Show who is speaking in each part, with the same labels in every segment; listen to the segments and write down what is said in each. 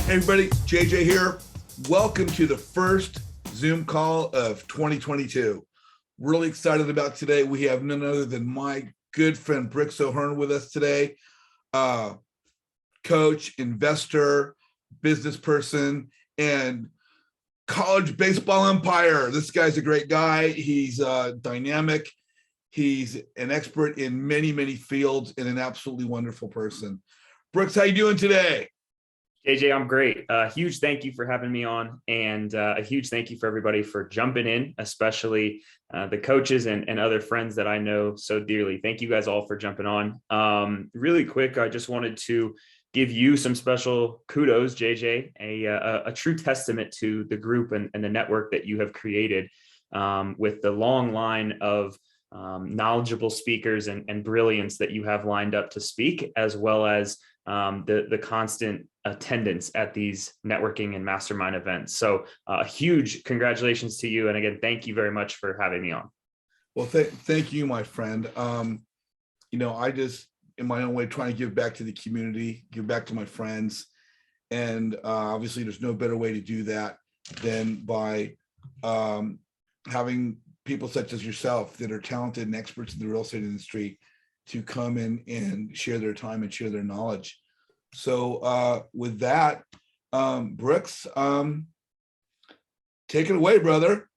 Speaker 1: Hey everybody, JJ here. Welcome to the first Zoom call of 2022. Really excited about today. We have none other than my good friend Brooks O'Hearn with us today. Coach, investor, business person, and college baseball umpire. This guy's a great guy. He's dynamic. He's an expert in many, many fields and an absolutely wonderful person. Brooks, how you doing today?
Speaker 2: JJ, I'm great. Huge thank you for having me on, and a huge thank you for everybody for jumping in, especially the coaches and other friends that I know so dearly. Thank you guys all for jumping on. Really quick, I just wanted to give you some special kudos, JJ, a true testament to the group and the network that you have created with the long line of knowledgeable speakers and brilliance that you have lined up to speak, as well as the constant attendance at these networking and mastermind events. So huge congratulations to you. And again, thank you very much for having me on.
Speaker 1: Well, thank you, my friend. I just, in my own way, trying to give back to the community, give back to my friends. And obviously there's no better way to do that than by having people such as yourself that are talented and experts in the real estate industry to come in and share their time and share their knowledge. So with that, Brooks, take it away, brother.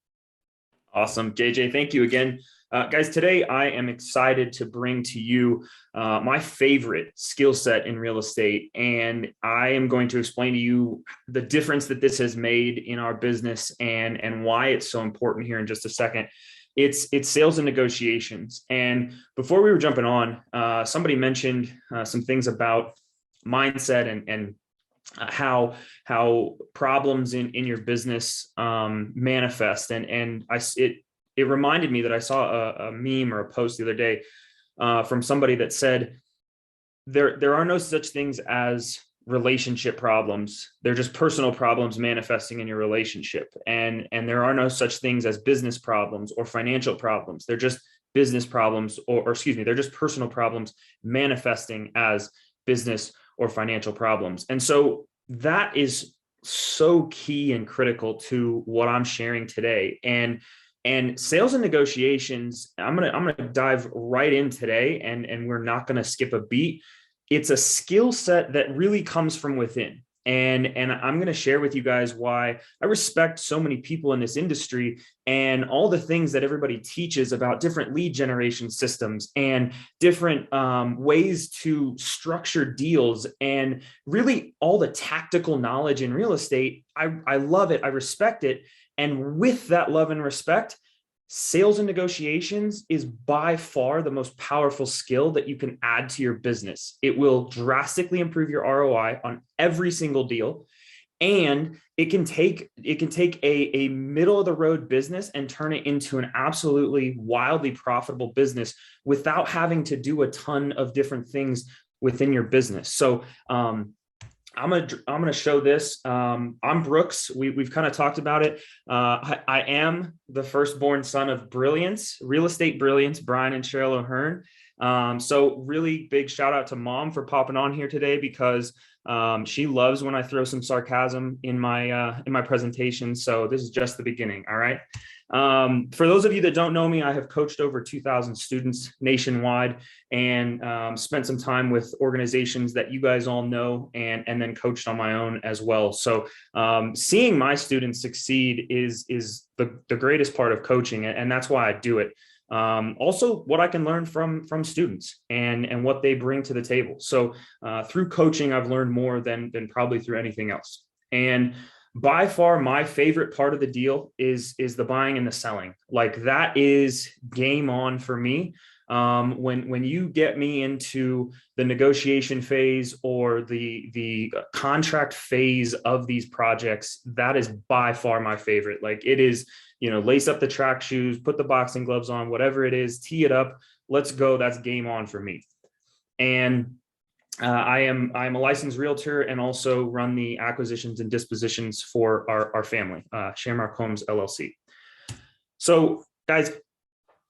Speaker 2: Awesome. JJ, thank you again. Guys, today I am excited to bring to you my favorite skill set in real estate. And I am going to explain to you the difference that this has made in our business and why it's so important here in just a second. It's sales and negotiations. And before we were jumping on, somebody mentioned some things about mindset and how problems in your business manifest. And it reminded me that I saw a meme or a post the other day from somebody that said there are no such things as relationship problems. They're just personal problems manifesting in your relationship. And there are no such things as business problems or financial problems. They're just business problems, or excuse me, they're just personal problems manifesting as business or financial problems. And so that is so key and critical to what I'm sharing today. And sales and negotiations, I'm gonna dive right in today, and we're not gonna skip a beat. It's a skill set that really comes from within. And I'm going to share with you guys why I respect so many people in this industry and all the things that everybody teaches about different lead generation systems and different ways to structure deals, and really all the tactical knowledge in real estate. I love it. I respect it. And with that love and respect, sales and negotiations is by far the most powerful skill that you can add to your business. It will drastically improve your ROI on every single deal. And it can take a middle of the road business and turn it into an absolutely wildly profitable business without having to do a ton of different things within your business. So, I'm gonna show this. I'm Brooks. We've kind of talked about it. I am the firstborn son of brilliance, real estate brilliance, Brian and Cheryl O'Hearn. So really big shout out to Mom for popping on here today, because she loves when I throw some sarcasm in my presentation. So this is just the beginning. All right. For those of you that don't know me, I have coached over 2,000 students nationwide and spent some time with organizations that you guys all know, and then coached on my own as well. So seeing my students succeed is the greatest part of coaching, and that's why I do it. Also what I can learn from students and what they bring to the table. So through coaching, I've learned more than probably through anything else. And by far, my favorite part of the deal is the buying and the selling. Like, that is game on for me. When you get me into the negotiation phase or the contract phase of these projects, that is by far my favorite. Like, it is, lace up the track shoes, put the boxing gloves on, whatever it is, tee it up, let's go. That's game on for me. And I'm a licensed realtor and also run the acquisitions and dispositions for our family, Shamrock Homes LLC. So, guys,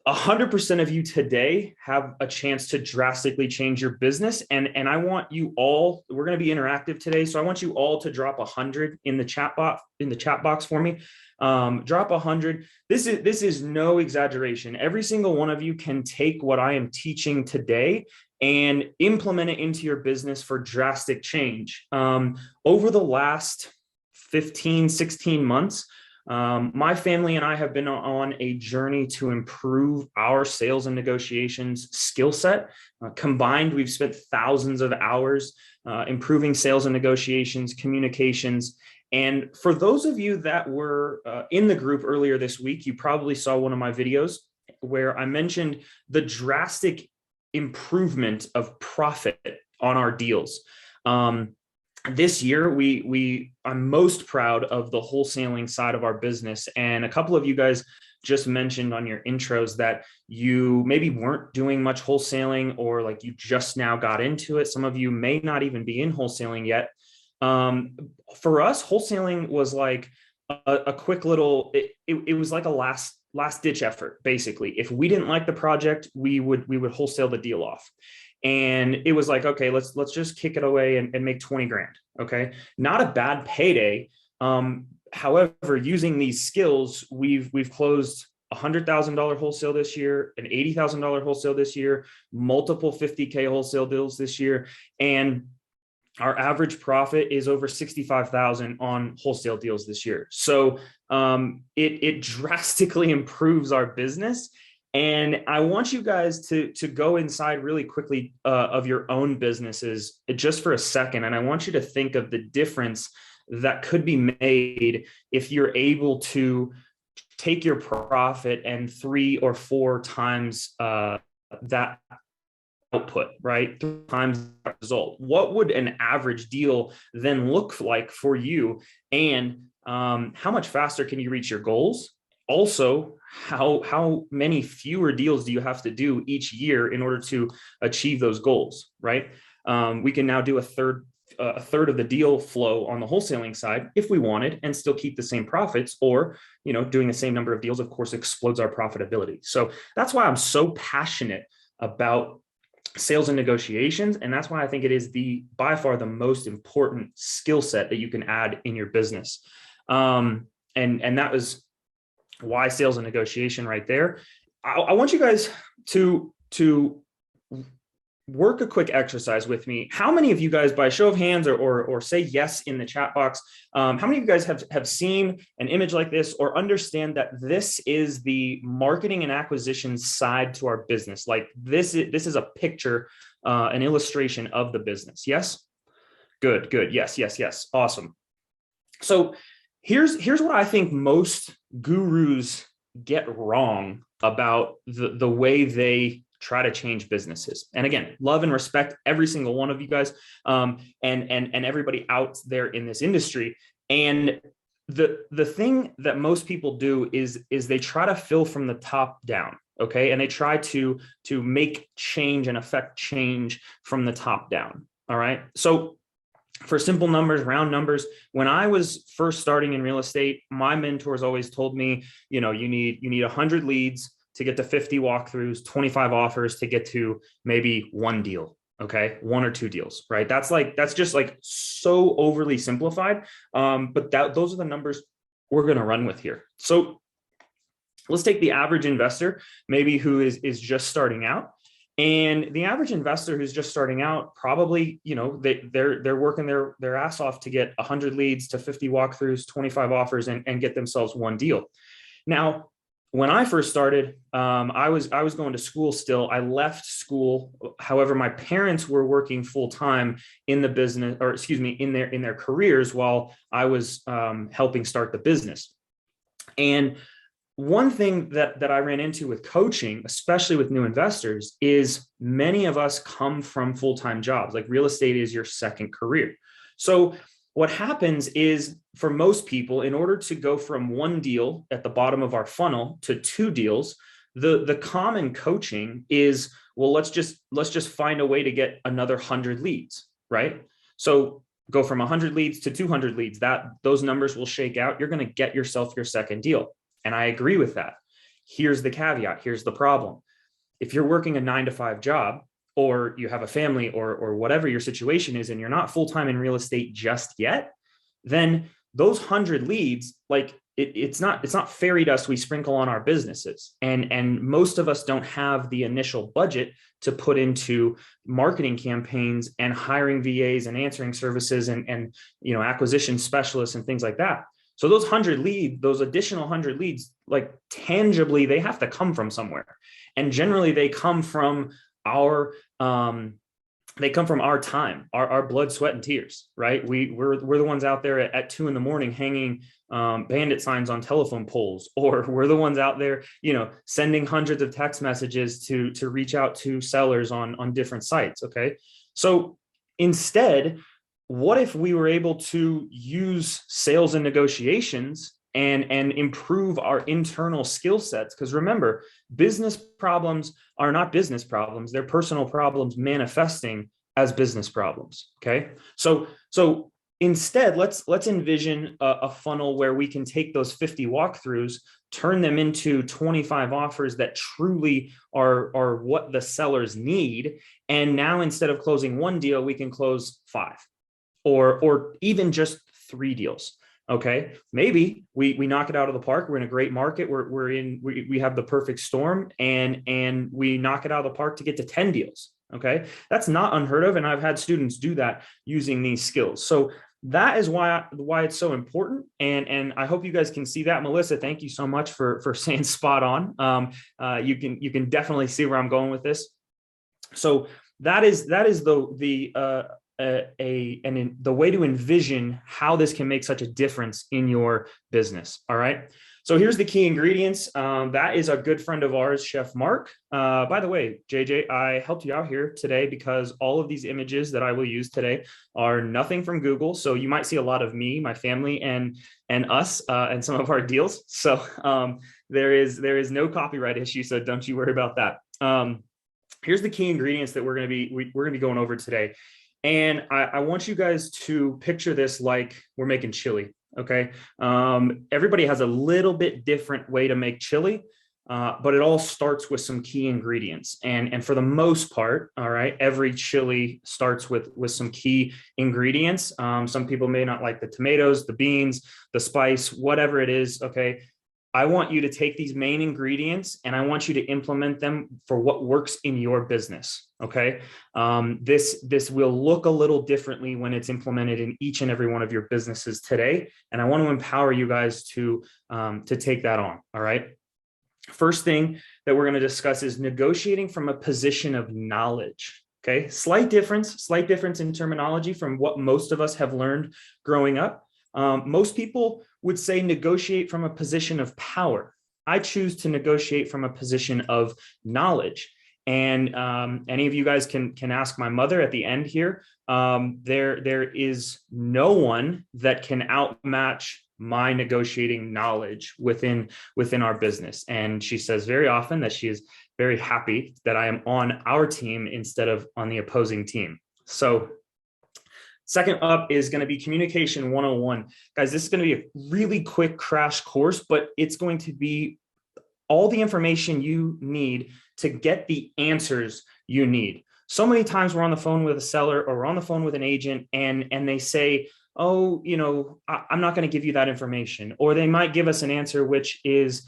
Speaker 2: 100% of you today have a chance to drastically change your business. And I want you all, we're going to be interactive today. So I want you all to drop 100 in the chat box for me. Drop 100. This is no exaggeration. Every single one of you can take what I am teaching today and implement it into your business for drastic change. Over the last 15, 16 months, my family and I have been on a journey to improve our sales and negotiations skill set. Combined, we've spent thousands of hours improving sales and negotiations, communications. And for those of you that were in the group earlier this week, you probably saw one of my videos where I mentioned the drastic improvement of profit on our deals. This year, I'm most proud of the wholesaling side of our business. And a couple of you guys just mentioned on your intros that you maybe weren't doing much wholesaling, or like you just now got into it. Some of you may not even be in wholesaling yet. For us, wholesaling was like a quick little, it was like a last ditch effort. Basically, if we didn't like the project, we would wholesale the deal off. And it was like, okay, let's just kick it away and make 20 grand. Okay. Not a bad payday. However, using these skills, we've closed $100,000 wholesale this year, an $80,000 wholesale this year, multiple 50K wholesale deals this year. And our average profit is over 65,000 on wholesale deals this year. So it drastically improves our business. And I want you guys to go inside really quickly of your own businesses just for a second. And I want you to think of the difference that could be made if you're able to take your profit and 3 or 4 times that output, right? 3 times that result. What would an average deal then look like for you? And how much faster can you reach your goals? Also, how many fewer deals do you have to do each year in order to achieve those goals, right? We can now do a third of the deal flow on the wholesaling side if we wanted, and still keep the same profits, or, doing the same number of deals, of course, explodes our profitability. So that's why I'm so passionate about sales and negotiations. And that's why I think it is by far the most important skill set that you can add in your business. And that was why sales and negotiation right there. I want you guys to work a quick exercise with me. How many of you guys, by show of hands or say yes in the chat box, how many of you guys have seen an image like this, or understand that this is the marketing and acquisition side to our business? Like this is a picture, an illustration of the business. Yes? Good. Yes. Awesome. So here's what I think most gurus get wrong about the way they try to change businesses. And again, love and respect every single one of you guys, and everybody out there in this industry. And the thing that most people do is they try to fill from the top down. Okay. And they try to make change and affect change from the top down. All right. So for simple numbers, round numbers, when I was first starting in real estate, my mentors always told me, you need 100 leads to get to 50 walkthroughs, 25 offers to get to maybe 1 deal. Okay. 1 or 2 deals, right? That's just like so overly simplified. But those are the numbers we're going to run with here. So let's take the average investor, maybe who is just starting out. And the average investor who's just starting out, probably, they're working their ass off to get 100 leads to 50 walkthroughs, 25 offers, and get themselves 1 deal. Now, when I first started, I was going to school still. I left school. However, my parents were working full time in the business, or excuse me, in their careers, while I was helping start the business. And one thing that I ran into with coaching, especially with new investors, is many of us come from full-time jobs. Like real estate is your second career. So what happens is, for most people, in order to go from 1 deal at the bottom of our funnel to 2 deals, the common coaching is, well, let's just find a way to get another 100 leads, right? So go from 100 leads to 200 leads. Those numbers will shake out. You're going to get yourself your second deal. And I agree with that. Here's the caveat. Here's the problem. If you're working a 9 to 5 job, or you have a family, or whatever your situation is, and you're not full-time in real estate just yet, then those 100 leads, like it's not fairy dust we sprinkle on our businesses. And most of us don't have the initial budget to put into marketing campaigns and hiring VAs and answering services and acquisition specialists and things like that. So those additional 100 leads, like tangibly, they have to come from somewhere. And generally they come from our time, our blood, sweat, and tears, right? We're the ones out there at 2 a.m. hanging bandit signs on telephone poles, or we're the ones out there, sending hundreds of text messages to reach out to sellers on different sites. Okay. So instead, what if we were able to use sales and negotiations and improve our internal skill sets? Because remember, business problems are not business problems. They're personal problems manifesting as business problems. Okay. So instead, let's envision a funnel where we can take those 50 walkthroughs, turn them into 25 offers that truly are what the sellers need. And now instead of closing 1 deal, we can close 5 or even just 3 deals. Okay, maybe we knock it out of the park. We're in a great market. We have the perfect storm, and we knock it out of the park to get to 10 deals. Okay, that's not unheard of, and I've had students do that using these skills. So that is why it's so important, and I hope you guys can see that. Melissa, thank you so much for saying spot on. You can definitely see where I'm going with this. So that is the way to envision how this can make such a difference in your business. All right. So here's the key ingredients. That is a good friend of ours, Chef Mark. By the way, JJ, I helped you out here today because all of these images that I will use today are nothing from Google. So you might see a lot of me, my family, and us, and some of our deals. So there is no copyright issue. So don't you worry about that. Here's the key ingredients that we're going to be going over today. And I want you guys to picture this like we're making chili. Okay. Everybody has a little bit different way to make chili, but it all starts with some key ingredients. And for the most part, all right, every chili starts with some key ingredients. Some people may not like the tomatoes, the beans, the spice, whatever it is. Okay. I want you to take these main ingredients and I want you to implement them for what works in your business. Okay. This will look a little differently when it's implemented in each and every one of your businesses today. And I want to empower you guys to take that on. All right. First thing that we're going to discuss is negotiating from a position of knowledge. Okay. Slight difference in terminology from what most of us have learned growing up. Most people would say negotiate from a position of power. I choose to negotiate from a position of knowledge. And any of you guys can ask my mother at the end here. There is no one that can outmatch my negotiating knowledge within our business. And she says very often that she is very happy that I am on our team instead of on the opposing team. So second up is going to be communication 101. Guys, this is going to be a really quick crash course, but it's going to be all the information you need to get the answers you need. So many times we're on the phone with a seller or we're on the phone with an agent and they say, oh, I'm not going to give you that information. Or they might give us an answer, which is,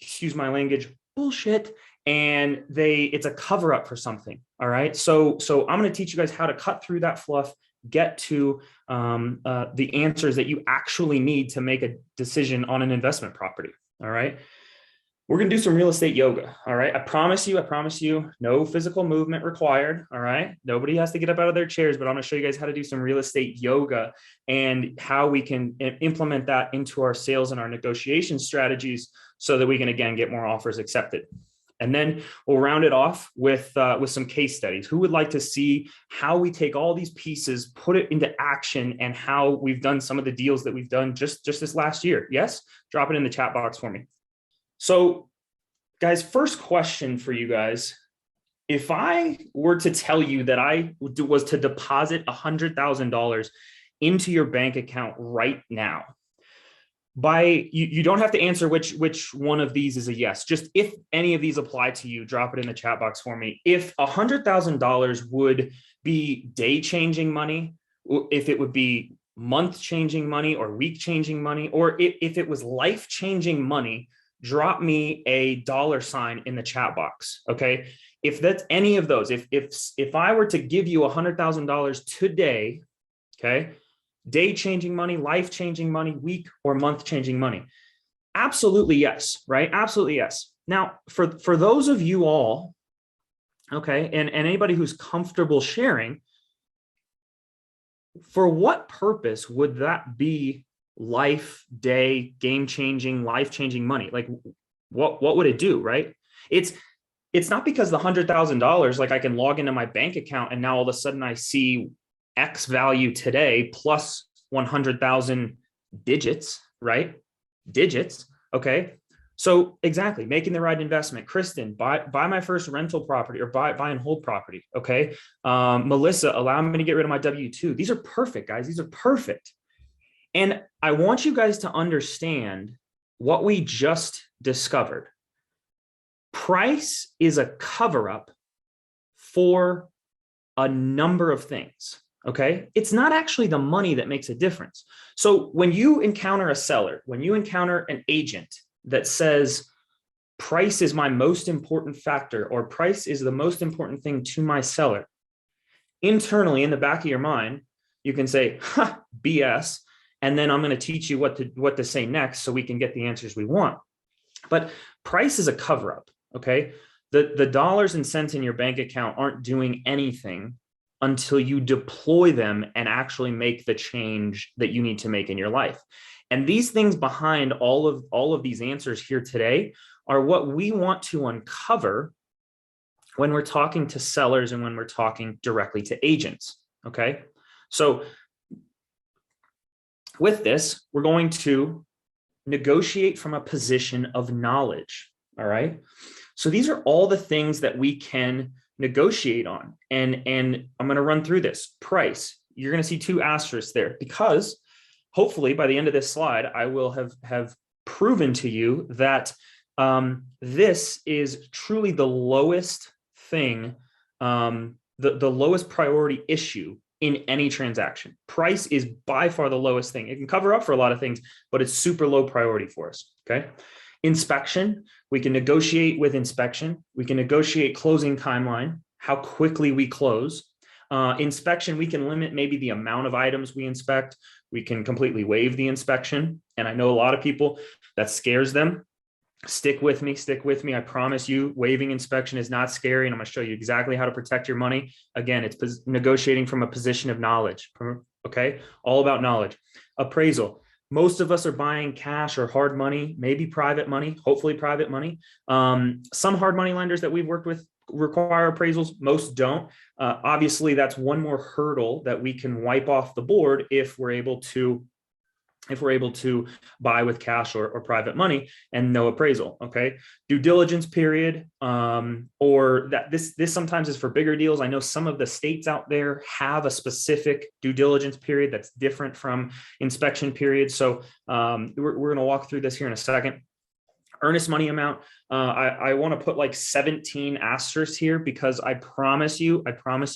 Speaker 2: excuse my language, bullshit. And it's a cover up for something. All right. So I'm going to teach you guys how to cut through that fluff, get to the answers that you actually need to make a decision on an investment property. All right. We're going to do some real estate yoga. All right. I promise you, no physical movement required. All right. Nobody has to get up out of their chairs, but I'm going to show you guys how to do some real estate yoga and how we can implement that into our sales and our negotiation strategies so that we can, again, get more offers accepted. And then we'll round it off with some case studies. Who would like to see how we take all these pieces, put it into action, and how we've done some of the deals that we've done just this last year? Yes? Drop it in the chat box for me. So, guys, first question for you guys. If I were to tell you that I was to deposit $100,000 into your bank account right now, you don't have to answer which one of these is a yes. Just if any of these apply to you, drop it in the chat box for me. If $100,000 would be day changing money, if it would be month changing money or week changing money, or if it was life changing money, drop me a dollar sign in the chat box. Okay. If that's any of those, if I were to give you $100,000 today, okay, day changing money, life changing money, week or month changing money, absolutely yes, right? Absolutely yes. Now, for those of you all, okay, and anybody who's comfortable sharing, for what purpose would that be life, day, game changing, life changing money? Like, what would it do, right? It's not because the $100,000, like I can log into my bank account and now all of a sudden I see X value today plus 100,000 digits, right? Digits. Okay. So exactly, making the right investment. Kristen, buy my first rental property, or buy and hold property. Okay. Melissa, allow me to get rid of my W-2. These are perfect, guys. These are perfect. And I want you guys to understand what we just discovered. Price is a cover-up for a number of things. Okay. It's not actually the money that makes a difference. So when you encounter a seller, when you encounter an agent that says price is my most important factor, or price is the most important thing to my seller, internally in the back of your mind, you can say, huh, BS. And then I'm going to teach you what to say next so we can get the answers we want. But price is a cover-up. Okay. The dollars and cents in your bank account aren't doing anything until you deploy them and actually make the change that you need to make in your life. And these things behind all of these answers here today are what we want to uncover when we're talking to sellers and when we're talking directly to agents. Okay. So with this, we're going to negotiate from a position of knowledge. All right. So these are all the things that we can negotiate on. And I'm going to run through this. Price, you're going to see 2 asterisks there, because hopefully by the end of this slide, I will have proven to you that this is truly the lowest thing, the lowest priority issue in any transaction. Price is by far the lowest thing. It can cover up for a lot of things, but it's super low priority for us. Okay. Inspection, we can negotiate with inspection. We can negotiate closing timeline, how quickly we close. Inspection, we can limit maybe the amount of items we inspect. We can completely waive the inspection. And I know a lot of people, that scares them. Stick with me. I promise you, waiving inspection is not scary. And I'm going to show you exactly how to protect your money. Again, it's negotiating from a position of knowledge. Okay. All about knowledge. Appraisal. Most of us are buying cash or hard money, maybe private money, hopefully private money. Some hard money lenders that we've worked with require appraisals. Most don't. Obviously, that's one more hurdle that we can wipe off the board if we're able to buy with cash or private money and no appraisal. Okay. Due diligence period, or that this sometimes is for bigger deals. I know some of the states out there have a specific due diligence period that's different from inspection period. So we're going to walk through this here in a second. Earnest money amount. I want to put like 17 asterisks here, because I promise you,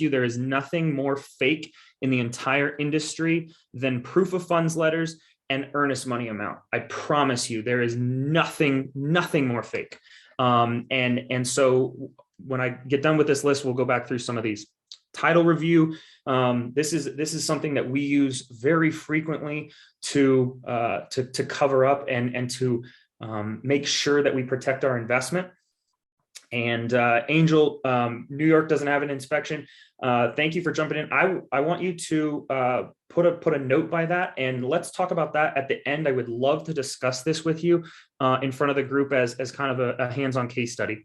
Speaker 2: there is nothing more fake in the entire industry than proof of funds letters and earnest money amount. I promise you, there is nothing more fake. And so when I get done with this list, we'll go back through some of these. Title review. This is something that we use very frequently to cover up and to make sure that we protect our investment. And Angel, New York doesn't have an inspection. Thank you for jumping in. I want you to put a note by that, and let's talk about that at the end. I would love to discuss this with you in front of the group as kind of a hands-on case study.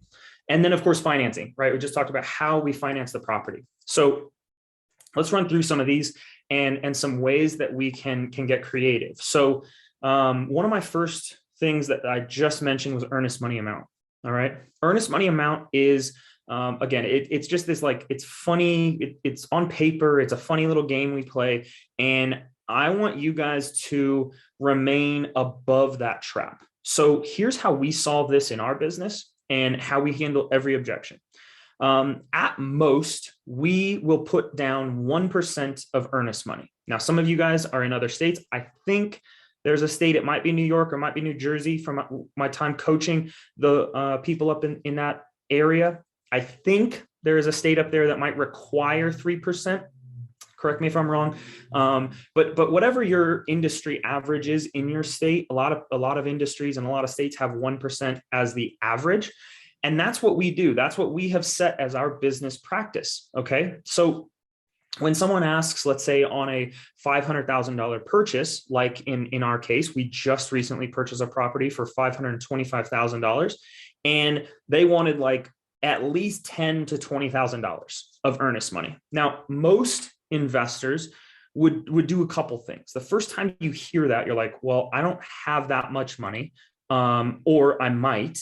Speaker 2: And then of course, financing, right? We just talked about how we finance the property. So let's run through some of these and some ways that we can get creative. So one of my first things that I just mentioned was earnest money amount. All right. Earnest money amount is, again, it's just this, like, it's funny. It's on paper. It's a funny little game we play. And I want you guys to remain above that trap. So here's how we solve this in our business and how we handle every objection. At most, we will put down 1% of earnest money. Now, some of you guys are in other states. I think there's a state, it might be New York or might be New Jersey from my time coaching the people up in that area. I think there is a state up there that might require 3%. Correct me if I'm wrong. But whatever your industry average is in your state, a lot of industries and a lot of states have 1% as the average. And that's what we do. That's what we have set as our business practice. Okay. So when someone asks, let's say on a $500,000 purchase, like in our case, we just recently purchased a property for $525,000 and they wanted like at least $10,000 to $20,000 of earnest money. Now, most investors would do a couple things. The first time you hear that, you're like, well, I don't have that much money, or I might,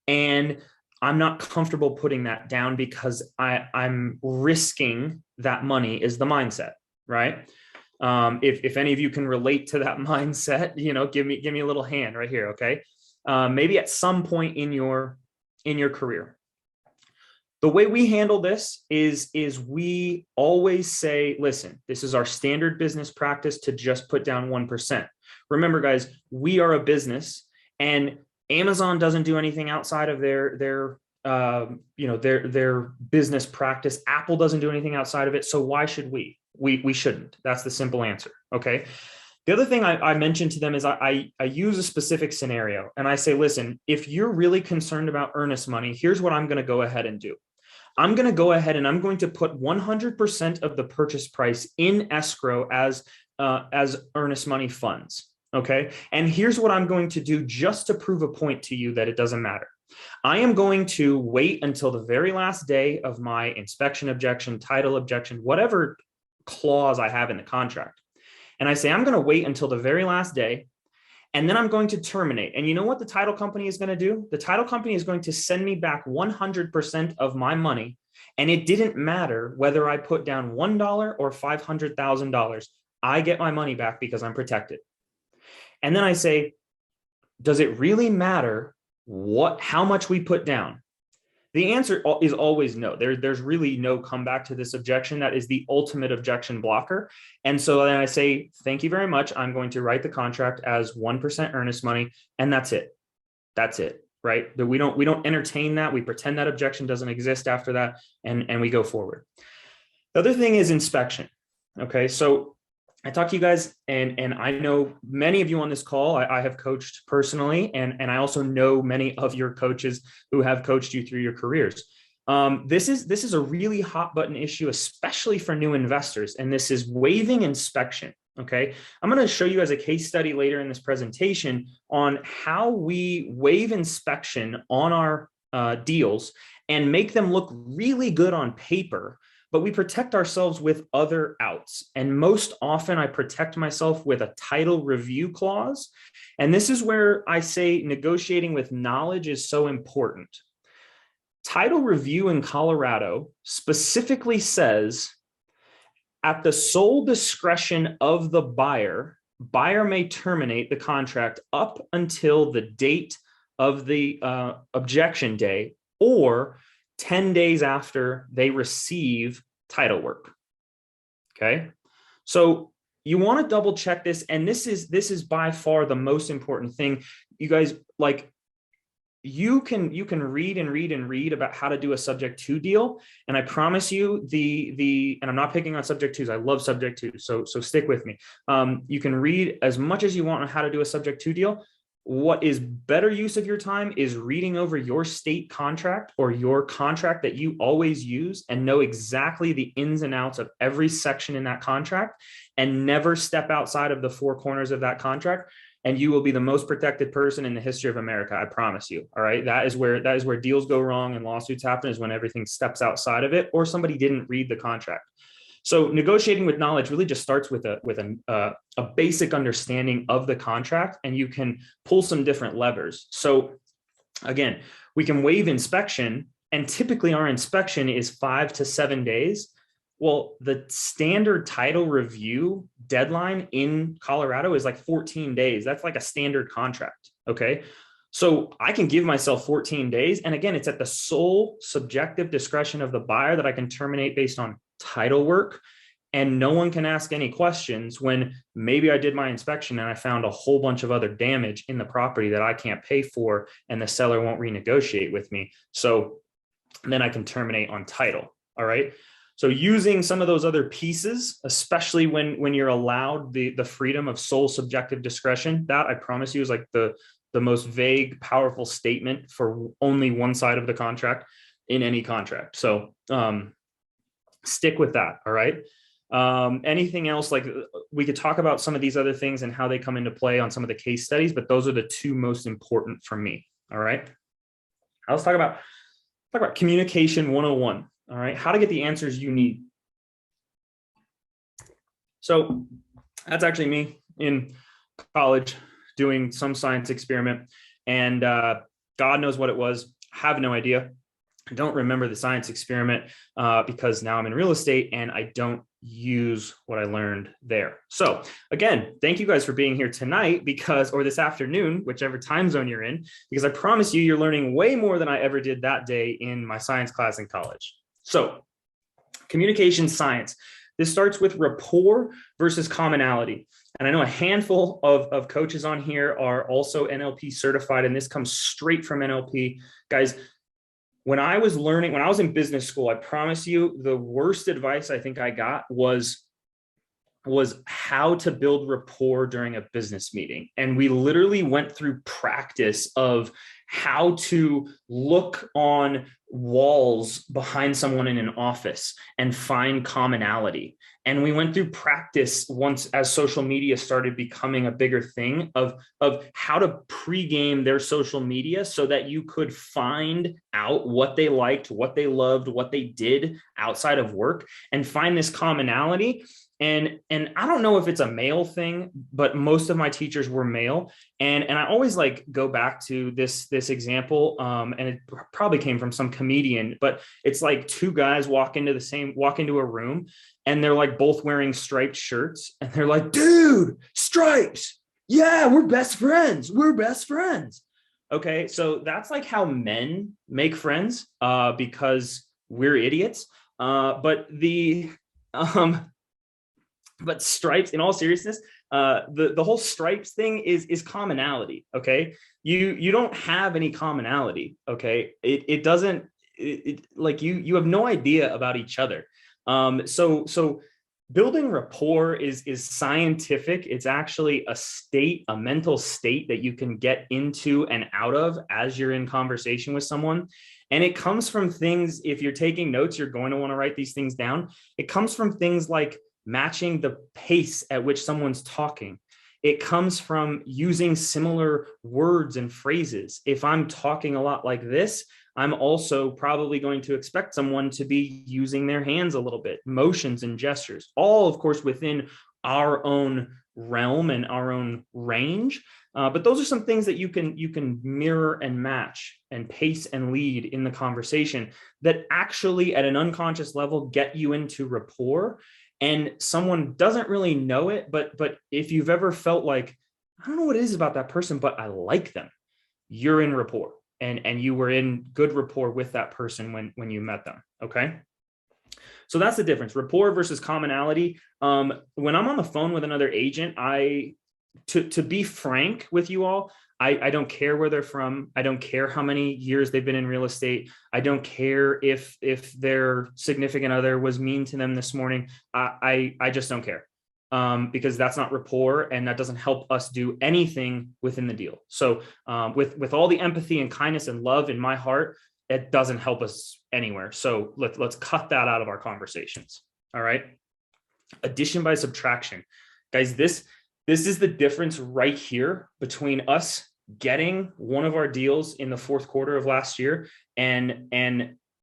Speaker 2: and I'm not comfortable putting that down because I'm risking that money is the mindset, right? If any of you can relate to that mindset, give me a little hand right here, okay? Maybe at some point in your career. The way we handle this is we always say, listen, this is our standard business practice to just put down 1%. Remember, guys, we are a business, and Amazon doesn't do anything outside of their business practice. Apple doesn't do anything outside of it. So why should we? We shouldn't. That's the simple answer. Okay. The other thing I mentioned to them is I use a specific scenario and I say, listen, if you're really concerned about earnest money, here's what I'm going to go ahead and do. I'm going to go ahead and I'm going to put 100% of the purchase price in escrow as earnest money funds. Okay. And here's what I'm going to do just to prove a point to you that it doesn't matter. I am going to wait until the very last day of my inspection objection, title objection, whatever clause I have in the contract. And I say, I'm going to wait until the very last day, and then I'm going to terminate. And you know what the title company is going to do? The title company is going to send me back 100% of my money. And it didn't matter whether I put down $1 or $500,000. I get my money back because I'm protected. And then I say, does it really matter how much we put down? The answer is always no. There's really no comeback to this objection. That is the ultimate objection blocker. And so then I say, thank you very much. I'm going to write the contract as 1% earnest money. And that's it. That's it. Right. We don't entertain that. We pretend that objection doesn't exist after that. And we go forward. The other thing is inspection. Okay. So I talk to you guys, and I know many of you on this call I have coached personally, and I also know many of your coaches who have coached you through your careers. This is a really hot button issue, especially for new investors, and this is waiving inspection. Okay, I'm going to show you as a case study later in this presentation on how we waive inspection on our deals and make them look really good on paper. But we protect ourselves with other outs. And most often I protect myself with a title review clause. And this is where I say negotiating with knowledge is so important. Title review in Colorado specifically says, at the sole discretion of the buyer may terminate the contract up until the date of the objection day or 10 days after they receive title work. Okay. So you want to double check this. And this is by far the most important thing. You guys, like, you can read and read and read about how to do a subject to deal. And I promise you and I'm not picking on subject twos. I love subject twos. So stick with me. You can read as much as you want on how to do a subject to deal. What is better use of your time is reading over your state contract or your contract that you always use and know exactly the ins and outs of every section in that contract and never step outside of the four corners of that contract. And you will be the most protected person in the history of America. I promise you. All right. That is where deals go wrong and lawsuits happen, is when everything steps outside of it or somebody didn't read the contract. So negotiating with knowledge really just starts with a basic understanding of the contract, and you can pull some different levers. So again, we can waive inspection, and typically our inspection is 5 to 7 days. Well, the standard title review deadline in Colorado is like 14 days. That's like a standard contract. Okay. So I can give myself 14 days. And again, it's at the sole subjective discretion of the buyer that I can terminate based on title work. And no one can ask any questions when maybe I did my inspection and I found a whole bunch of other damage in the property that I can't pay for and the seller won't renegotiate with me. So then I can terminate on title. All right. So using some of those other pieces, especially when you're allowed the freedom of sole subjective discretion, that I promise you is like the most vague, powerful statement for only one side of the contract in any contract. So stick with that. All right. Anything else? Like we could talk about some of these other things and how they come into play on some of the case studies, but those are the two most important for me. All right. Let's talk about communication 101. All right. How to get the answers you need. So that's actually me in college doing some science experiment, and God knows what it was. Have no idea. I don't remember the science experiment because now I'm in real estate and I don't use what I learned there. So again, thank you guys for being here tonight or this afternoon, whichever time zone you're in, because I promise you, you're learning way more than I ever did that day in my science class in college. So communication science. This starts with rapport versus commonality. And I know a handful of coaches on here are also NLP certified, and this comes straight from NLP. Guys, when I was in business school, I promise you, the worst advice I think I got was how to build rapport during a business meeting. And we literally went through practice of how to look on walls behind someone in an office and find commonality. And we went through practice once as social media started becoming a bigger thing of how to pregame their social media so that you could find out what they liked, what they loved, what they did outside of work, and find this commonality. And I don't know if it's a male thing, but most of my teachers were male. And I always like go back to this example. And it probably came from some comedian, but it's like two guys walk into a room and they're like both wearing striped shirts. And they're like, dude, stripes. Yeah, we're best friends. We're best friends. Okay. So that's like how men make friends because we're idiots. But stripes, in all seriousness, the whole stripes thing is commonality. Okay. You don't have any commonality. Okay. It doesn't, like you have no idea about each other. So building rapport is scientific. It's actually a mental state that you can get into and out of as you're in conversation with someone. And it comes from things, if you're taking notes, you're going to want to write these things down. It comes from things like matching the pace at which someone's talking. It comes from using similar words and phrases. If I'm talking a lot like this, I'm also probably going to expect someone to be using their hands a little bit, motions and gestures, all of course within our own realm and our own range. But those are some things that you can mirror and match and pace and lead in the conversation that actually at an unconscious level get you into rapport. And someone doesn't really know it, but if you've ever felt like, I don't know what it is about that person, but I like them, you're in rapport and you were in good rapport with that person when you met them. Okay. So that's the difference, rapport versus commonality. When I'm on the phone with another agent, to be frank with you all, I don't care where they're from. I don't care how many years they've been in real estate. I don't care if their significant other was mean to them this morning. I just don't care because that's not rapport and that doesn't help us do anything within the deal. So with all the empathy and kindness and love in my heart, it doesn't help us anywhere. So let's cut that out of our conversations. All right. Addition by subtraction. Guys, this is the difference right here between us getting one of our deals in the fourth quarter of last year and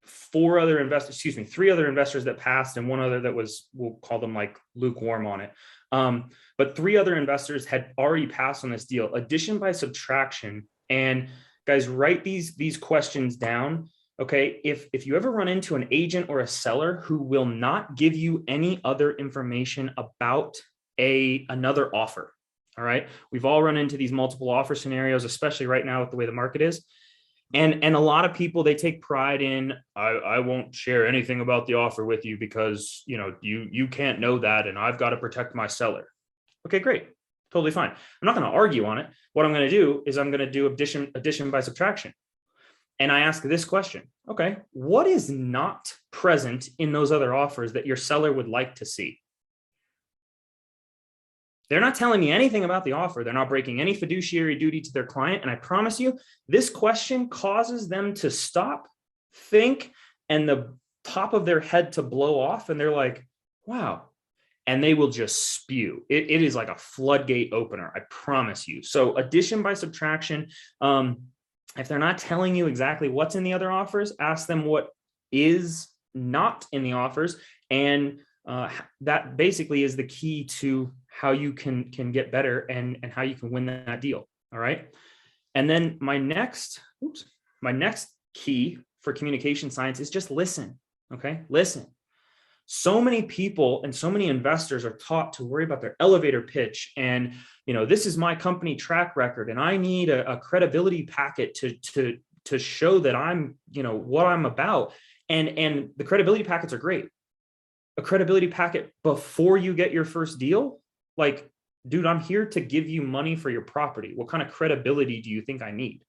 Speaker 2: three other investors that passed and one other that was, we'll call them like lukewarm on it. But three other investors had already passed on this deal. Addition by subtraction. And guys, write these questions down. Okay. If you ever run into an agent or a seller who will not give you any other information about another offer. All right. We've all run into these multiple offer scenarios, especially right now with the way the market is. And a lot of people, they take pride in, I won't share anything about the offer with you because, you can't know that. And I've got to protect my seller. Okay, great. Totally fine. I'm not going to argue on it. What I'm going to do is I'm going to do addition by subtraction. And I ask this question. Okay, what is not present in those other offers that your seller would like to see? They're not telling me anything about the offer. They're not breaking any fiduciary duty to their client. And I promise you, this question causes them to stop, think, and the top of their head to blow off. And they're like, wow. And they will just spew. It is like a floodgate opener. I promise you. So addition by subtraction. If they're not telling you exactly what's in the other offers, ask them what is not in the offers. And that basically is the key to how you can get better and how you can win that deal. All right. And then my next key for communication science is just listen. Okay. Listen. So many people and so many investors are taught to worry about their elevator pitch. And, this is my company track record. And I need a credibility packet to show that I'm, what I'm about. And the credibility packets are great. A credibility packet before you get your first deal. Like, dude, I'm here to give you money for your property. What kind of credibility do you think I need?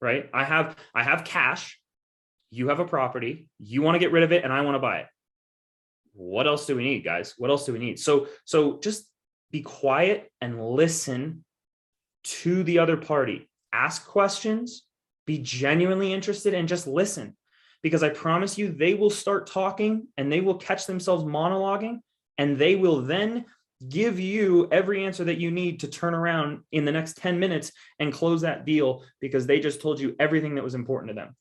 Speaker 2: Right? I have cash. You have a property. You want to get rid of it and I want to buy it. What else do we need, guys? What else do we need? So just be quiet and listen to the other party. Ask questions, be genuinely interested, and just listen. Because I promise you, they will start talking and they will catch themselves monologuing, and they will then give you every answer that you need to turn around in the next 10 minutes and close that deal because they just told you everything that was important to them.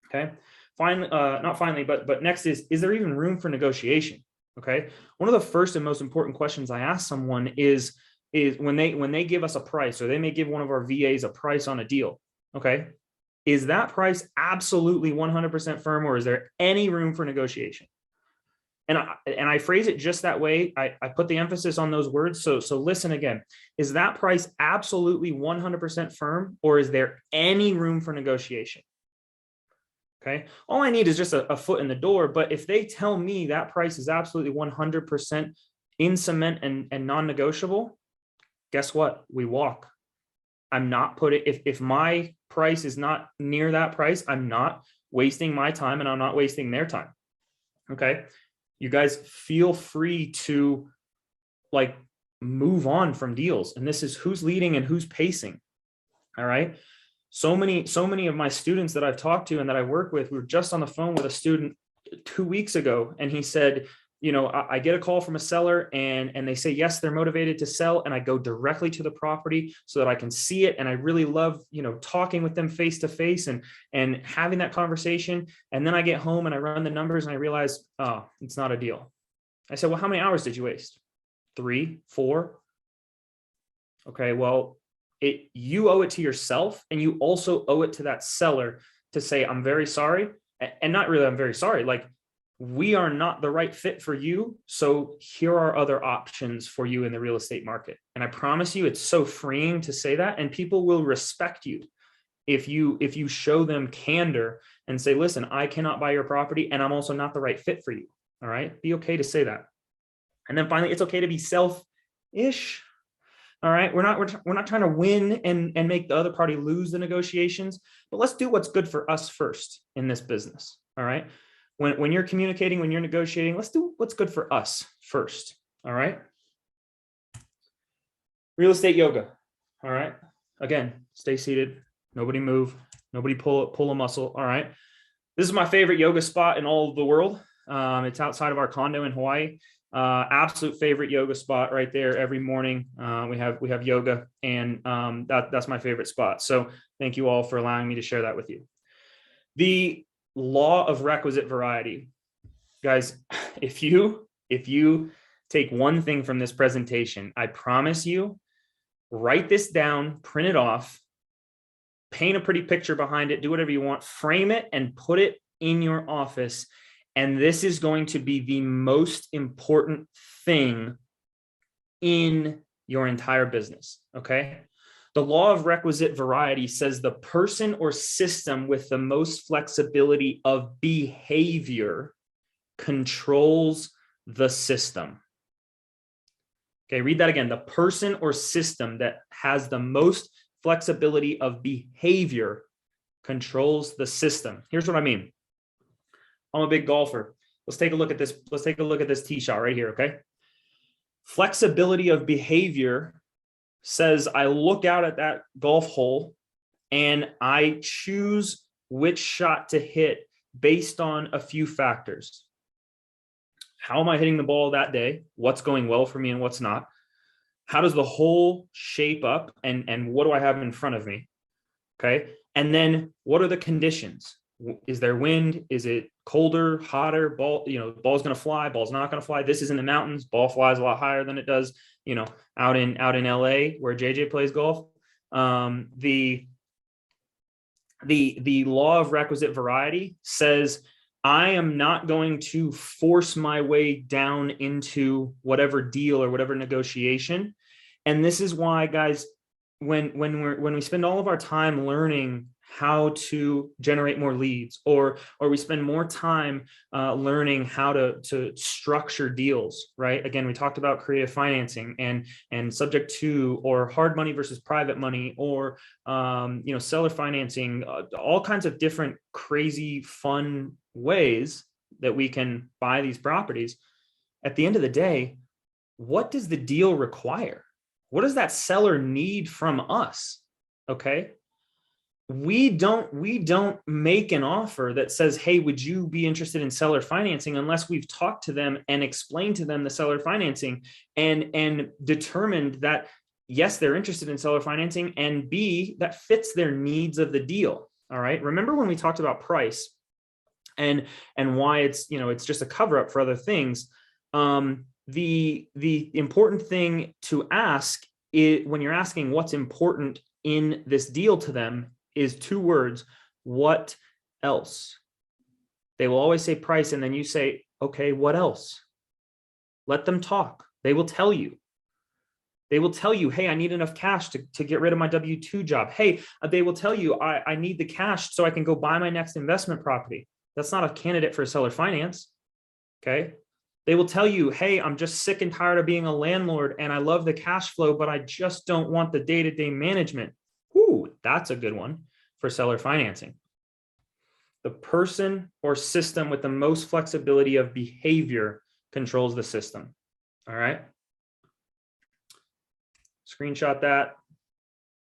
Speaker 2: Okay. Finally, not finally, but next is there even room for negotiation? Okay. One of the first and most important questions I ask someone is when they give us a price, or they may give one of our VAs a price on a deal. Okay. Is that price absolutely 100% firm, or is there any room for negotiation? And I phrase it just that way. I put the emphasis on those words. So listen again. Is that price absolutely 100% firm, or is there any room for negotiation? Okay. All I need is just a foot in the door. But if they tell me that price is absolutely 100% in cement and non-negotiable, guess what? We walk. I'm not putting, if my price is not near that price, I'm not wasting my time and I'm not wasting their time. Okay. You guys feel free to move on from deals. And this is who's leading and who's pacing. All right. So many of my students that I've talked to and that I work with, we were just on the phone with a student 2 weeks ago. And he said, I get a call from a seller and they say, yes, they're motivated to sell. And I go directly to the property so that I can see it. And I really love, talking with them face to face and having that conversation. And then I get home and I run the numbers and I realize, oh, it's not a deal. I said, well, how many hours did you waste? 3, 4. Okay. Well, you owe it to yourself, and you also owe it to that seller to say, I'm very sorry. And not really, I'm very sorry. We are not the right fit for you. So here are other options for you in the real estate market. And I promise you, it's so freeing to say that, and people will respect you if you show them candor and say, listen, I cannot buy your property, and I'm also not the right fit for you. All right. Be okay to say that. And then finally, it's okay to be selfish. All right. We're not trying to win and make the other party lose the negotiations, but let's do what's good for us first in this business. All right. When you're communicating, when you're negotiating, let's do what's good for us first. All right. Real estate yoga. All right. Again, stay seated. Nobody move. Nobody pull a muscle. All right. This is my favorite yoga spot in all of the world. It's outside of our condo in Hawaii. Absolute favorite yoga spot right there. Every morning we have yoga, and that's my favorite spot. So thank you all for allowing me to share that with you. The law of requisite variety, guys. If you take one thing from this presentation, I promise you, write this down, print it off, paint a pretty picture behind it, do whatever you want, frame it and put it in your office. And this is going to be the most important thing in your entire business. Okay. The law of requisite variety says the person or system with the most flexibility of behavior controls the system. Okay, read that again. The person or system that has the most flexibility of behavior controls the system. Here's what I mean. I'm a big golfer. Let's take a look at this. Let's take a look at this tee shot right here, okay? Flexibility of behavior says I look out at that golf hole and I choose which shot to hit based on a few factors. How am I hitting the ball that day? What's going well for me and what's not? How does the hole shape up and what do I have in front of me? Okay. And then what are the conditions? Is there wind? Is it colder, hotter? Ball, ball's going to fly, ball's not going to fly. This is in the mountains. Ball flies a lot higher than it does, out in LA where JJ plays golf. The law of requisite variety says I am not going to force my way down into whatever deal or whatever negotiation. And this is why, guys, when we spend all of our time learning how to generate more leads, or we spend more time learning how to structure deals, right? Again, we talked about creative financing and subject to, or hard money versus private money, or seller financing, all kinds of different crazy fun ways that we can buy these properties. At the end of the day, what does the deal require? What does that seller need from us? Okay. We don't make an offer that says, hey, would you be interested in seller financing, unless we've talked to them and explained to them the seller financing and determined that, yes, they're interested in seller financing, and B, that fits their needs of the deal. All right. Remember when we talked about price and why it's just a cover up for other things. The important thing to ask is, when you're asking what's important in this deal to them, is two words: what else? They will always say price, and then you say, okay, what else? Let them talk. They will tell you. They will tell you, hey, I need enough cash to get rid of my W-2 job. Hey, they will tell you, I need the cash so I can go buy my next investment property. That's not a candidate for seller finance. Okay. They will tell you, hey, I'm just sick and tired of being a landlord and I love the cash flow, but I just don't want the day-to-day management. Ooh, that's a good one for seller financing. The person or system with the most flexibility of behavior controls the system. All right. Screenshot that.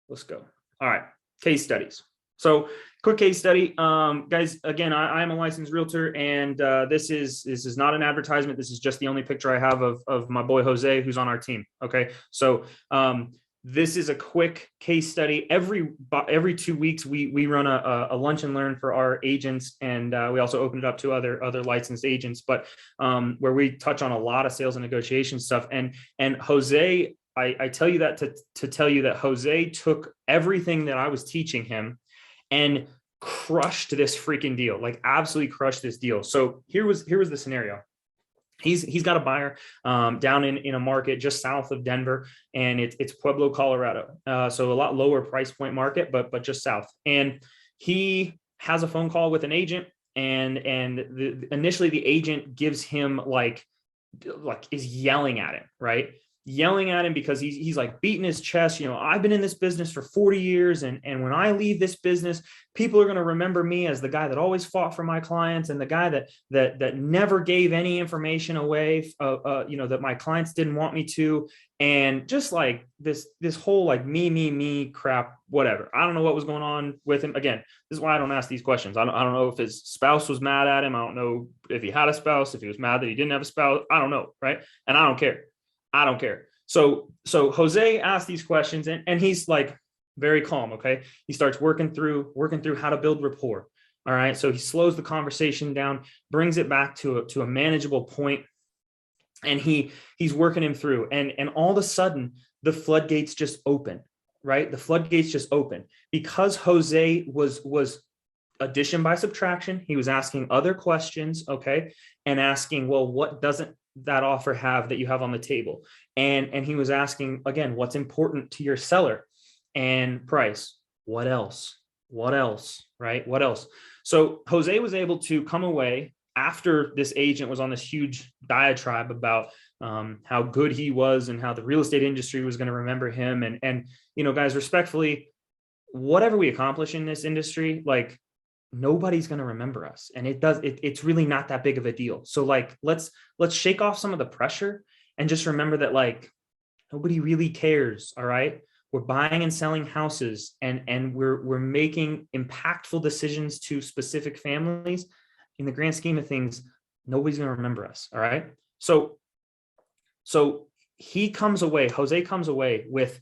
Speaker 2: Let's go. All right. Case studies. So quick case study, guys. Again, I am a licensed realtor, and this is not an advertisement. This is just the only picture I have of my boy Jose, who's on our team. Okay, so this is a quick case study. Every 2 weeks, we run a lunch and learn for our agents, and we also open it up to other licensed agents. But where we touch on a lot of sales and negotiation stuff. And Jose, I tell you that to tell you that Jose took everything that I was teaching him and crushed this freaking deal, like absolutely crushed this deal. So here was the scenario. He's got a buyer down in a market just south of Denver, and it's Pueblo, Colorado. So a lot lower price point market, but just south. And he has a phone call with an agent, and initially the agent gives him like is yelling at him, right? Yelling at him because he's like beating his chest. I've been in this business for 40 years. And when I leave this business, people are going to remember me as the guy that always fought for my clients, and the guy that never gave any information away, that my clients didn't want me to. And just like this whole like me crap, whatever. I don't know what was going on with him. Again, this is why I don't ask these questions. I don't know if his spouse was mad at him. I don't know if he had a spouse, if he was mad that he didn't have a spouse. I don't know. Right. And I don't care. So Jose asked these questions, and he's like very calm. Okay. He starts working through how to build rapport. All right. So he slows the conversation down, brings it back to a manageable point, and he's working him through, and all of a sudden the floodgates just open, right? The floodgates just open because Jose was addition by subtraction. He was asking other questions, okay, and asking, well, what doesn't that offer have that you have on the table? And he was asking again, what's important to your seller? And price. What else? What else? Right? What else? So Jose was able to come away after this agent was on this huge diatribe about how good he was and how the real estate industry was going to remember him. And you know, guys, respectfully, whatever we accomplish in this industry, like nobody's going to remember us, and it's really not that big of a deal. So like let's shake off some of the pressure and just remember that like nobody really cares. All right, we're buying and selling houses, and we're making impactful decisions to specific families. In the grand scheme of things, nobody's going to remember us. All right, so he comes away, Jose comes away with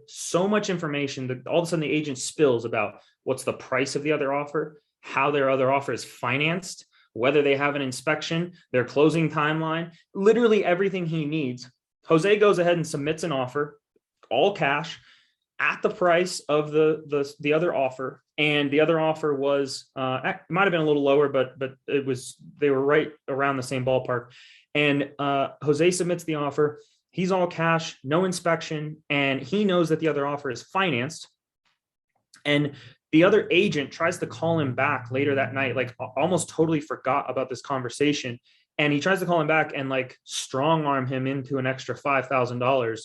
Speaker 2: so much information that all of a sudden the agent spills about what's the price of the other offer, how their other offer is financed, whether they have an inspection, their closing timeline, literally everything he needs. Jose goes ahead and submits an offer, all cash, at the price of the other offer. And the other offer was might have been a little lower, but they were right around the same ballpark. And Jose submits the offer. He's all cash, no inspection, and he knows that the other offer is financed. And the other agent tries to call him back later that night, like almost totally forgot about this conversation. And he tries to call him back and like strong arm him into an extra $5,000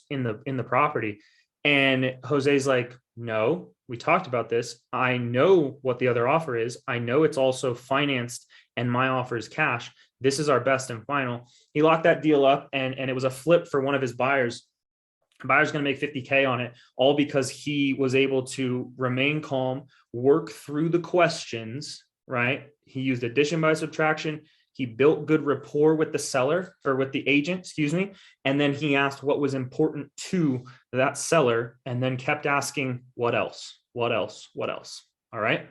Speaker 2: in the property. And Jose's like, no, we talked about this. I know what the other offer is. I know it's also financed and my offer is cash. This is our best and final. He locked that deal up, and it was a flip for one of his buyers. The buyer's going to make $50K on it, all because he was able to remain calm, work through the questions, right? He used addition by subtraction. He built good rapport with the seller, or with the agent, excuse me. And then he asked what was important to that seller, and then kept asking, what else? What else? What else? All right.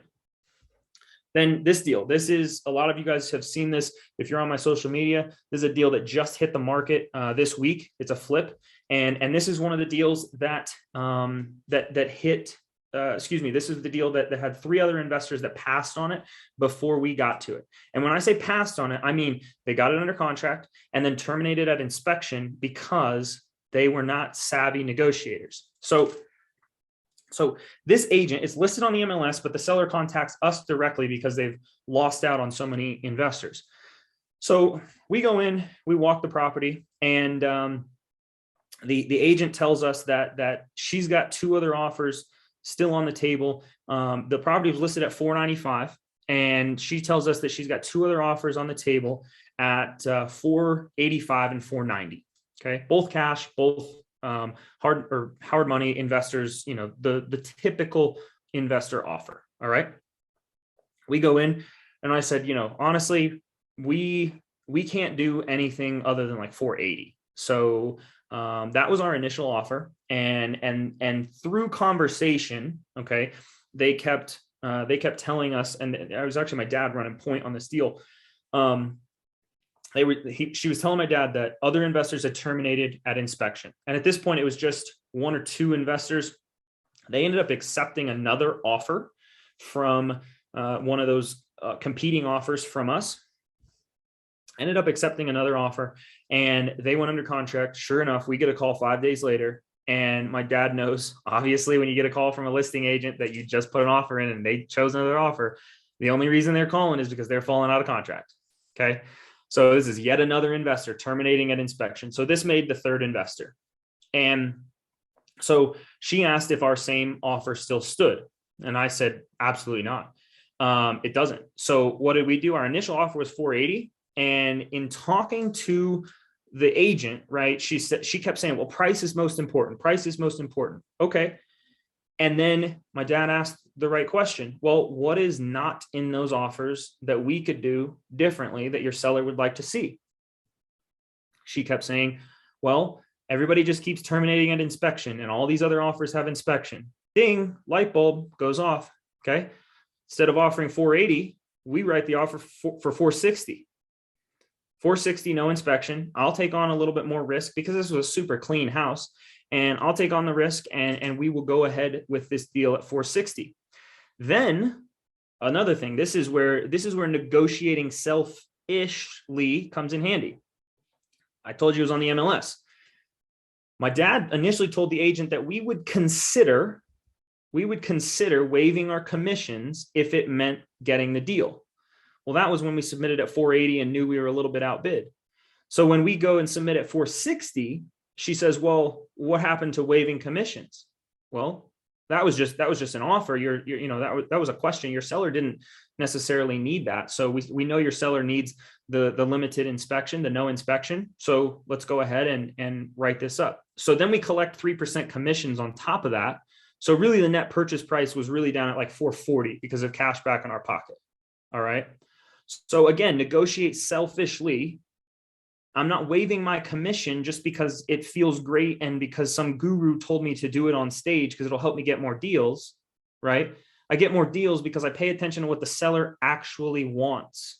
Speaker 2: Then this deal, this is, a lot of you guys have seen this. If you're on my social media, this is a deal that just hit the market this week. It's a flip. And this is one of the deals that hit, this is the deal that had 3 other investors that passed on it before we got to it. And when I say passed on it, I mean, they got it under contract and then terminated at inspection because they were not savvy negotiators. So this agent is listed on the MLS, but the seller contacts us directly because they've lost out on so many investors. So we go in, we walk the property, and the agent tells us that she's got 2 other offers still on the table. The property was listed at $495, and she tells us that she's got 2 other offers on the table at $485 and $490. Okay, both cash, both hard money investors, you know, the typical investor offer. All right. We go in, and I said, you know, honestly, we can't do anything other than like 480. So that was our initial offer. And through conversation, okay, they kept telling us, and it was actually my dad running point on this deal. She was telling my dad that other investors had terminated at inspection. And at this point, it was just 1 or 2 investors. They ended up accepting another offer from one of those competing offers from us. Ended up accepting another offer, and they went under contract. Sure enough, we get a call 5 days later. And my dad knows, obviously, when you get a call from a listing agent that you just put an offer in and they chose another offer, the only reason they're calling is because they're falling out of contract. Okay. So this is yet another investor terminating at inspection. So this made the 3rd investor. And so she asked if our same offer still stood. And I said, absolutely not. It doesn't. So what did we do? Our initial offer was 480. And in talking to the agent, right, she kept saying, well, price is most important. Price is most important. Okay. And then my dad asked the right question. Well, what is not in those offers that we could do differently that your seller would like to see? She kept saying, well, everybody just keeps terminating at inspection, and all these other offers have inspection. Ding, light bulb goes off. Okay. Instead of offering 480, we write the offer for 460. 460, no inspection. I'll take on a little bit more risk because this was a super clean house. and I'll take on the risk, and we will go ahead with this deal at 460. Then another thing, this is where negotiating selfishly comes in handy. I told you it was on the MLS. My dad initially told the agent that we would consider waiving our commissions if it meant getting the deal. Well, that was when we submitted at 480 and knew we were a little bit outbid. So when we go and submit at 460, she says, well, what happened to waiving commissions? Well, that was just an offer. That was a question. Your seller didn't necessarily need that. So we know your seller needs the limited inspection, the no inspection. So let's go ahead and write this up. So then we collect 3% commissions on top of that. So really the net purchase price was really down at like 440 because of cash back in our pocket. All right. So again, negotiate selfishly. I'm not waiving my commission just because it feels great and because some guru told me to do it on stage because it'll help me get more deals, right? I get more deals because I pay attention to what the seller actually wants.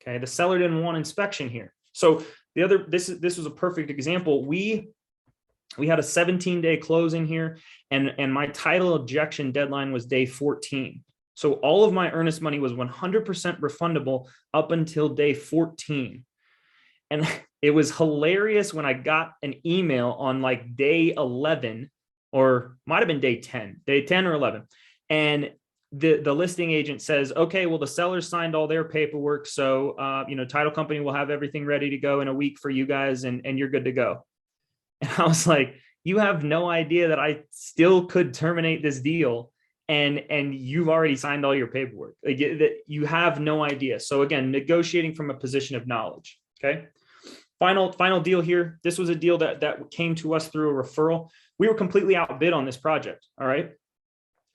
Speaker 2: Okay, the seller didn't want inspection here. So this was a perfect example. We had a 17-day closing here, and my title objection deadline was day 14. So all of my earnest money was 100% refundable up until day 14. And it was hilarious when I got an email on like day 11, or might've been day 10 or 11. And the listing agent says, okay, well, the seller signed all their paperwork. So, title company will have everything ready to go in a week for you guys, and you're good to go. And I was like, you have no idea that I still could terminate this deal. And you've already signed all your paperwork. Like, you have no idea. So again, negotiating from a position of knowledge. Okay. Final deal here. This was a deal that came to us through a referral. We were completely outbid on this project. All right.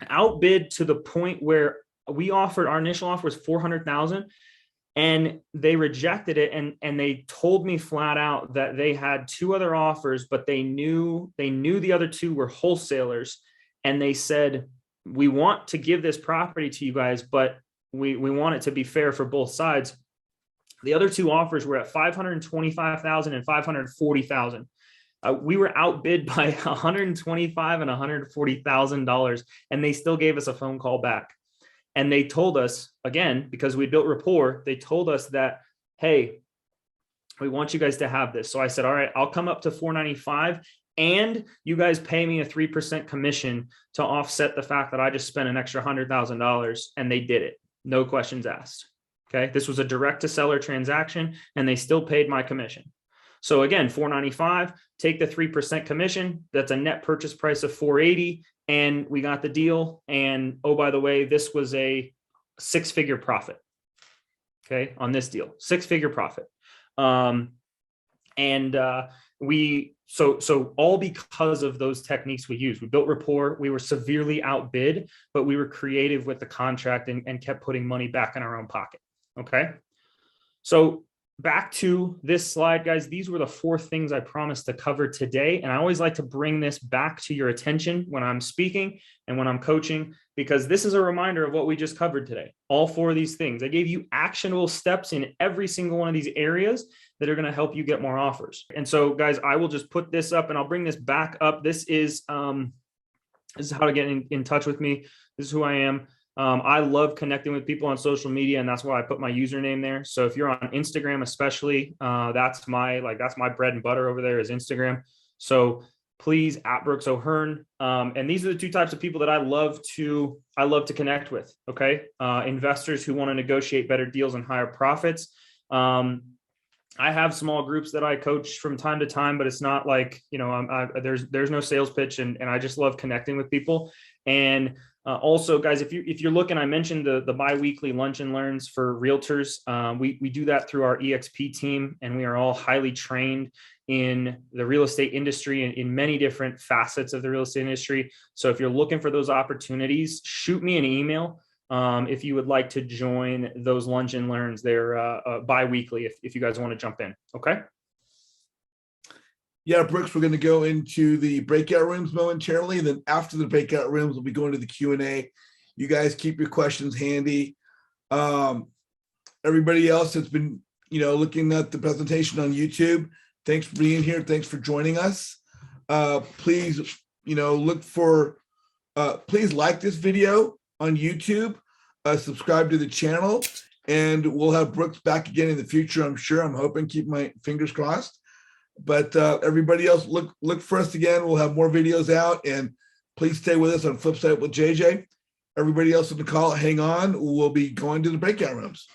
Speaker 2: Outbid to the point where our initial offer was 400,000, and they rejected it. And they told me flat out that they had two other offers, but they knew the other two were wholesalers. And they said, we want to give this property to you guys, but we want it to be fair for both sides. The other two offers were at 525,000 and 540,000. We were outbid by $125,000 and $140,000, and they still gave us a phone call back. And they told us, again, because we built rapport, they told us that, hey, we want you guys to have this. So I said, all right, I'll come up to 495, and you guys pay me a 3% commission to offset the fact that I just spent an extra $100,000, and they did it. No questions asked. Okay. This was a direct to seller transaction, and they still paid my commission. So again, 495, take the 3% commission. That's a net purchase price of 480. And we got the deal. And oh, by the way, this was a 6-figure profit. Okay. On this deal, 6-figure profit. So all because of those techniques we used. We built rapport. We were severely outbid, but we were creative with the contract and kept putting money back in our own pocket. Okay. So back to this slide, guys. These were the 4 things I promised to cover today. And I always like to bring this back to your attention when I'm speaking and when I'm coaching, because this is a reminder of what we just covered today. All 4 of these things. I gave you actionable steps in every single one of these areas that are going to help you get more offers. And so, guys, I will just put this up and I'll bring this back up. This is how to get in touch with me. This is who I am. I love connecting with people on social media, and that's why I put my username there. So if you're on Instagram, especially, that's my bread and butter over there is Instagram. So please, @Brooks O'Hearn. And these are the 2 types of people that I love to connect with. Okay. Investors who want to negotiate better deals and higher profits. I have small groups that I coach from time to time, but it's not like, there's no sales pitch, and I just love connecting with people. And also, guys, if you're looking, I mentioned the biweekly lunch and learns for realtors. We do that through our EXP team, and we are all highly trained in the real estate industry and in many different facets of the real estate industry. So if you're looking for those opportunities, shoot me an email. If you would like to join those lunch and learns, they're bi-weekly if you guys want to jump in. Okay.
Speaker 1: Yeah, Brooks, we're going to go into the breakout rooms momentarily. Then after the breakout rooms, we'll be going to the Q&A. You guys keep your questions handy. Everybody else that's been, looking at the presentation on YouTube, thanks for being here. Thanks for joining us. Please, look for, please like this video on YouTube, subscribe to the channel, and we'll have Brooks back again in the future. I'm sure. I'm hoping. Keep my fingers crossed. But everybody else, look for us again. We'll have more videos out, and please stay with us on Flip Side with JJ. Everybody else on the call, hang on. We'll be going to the breakout rooms.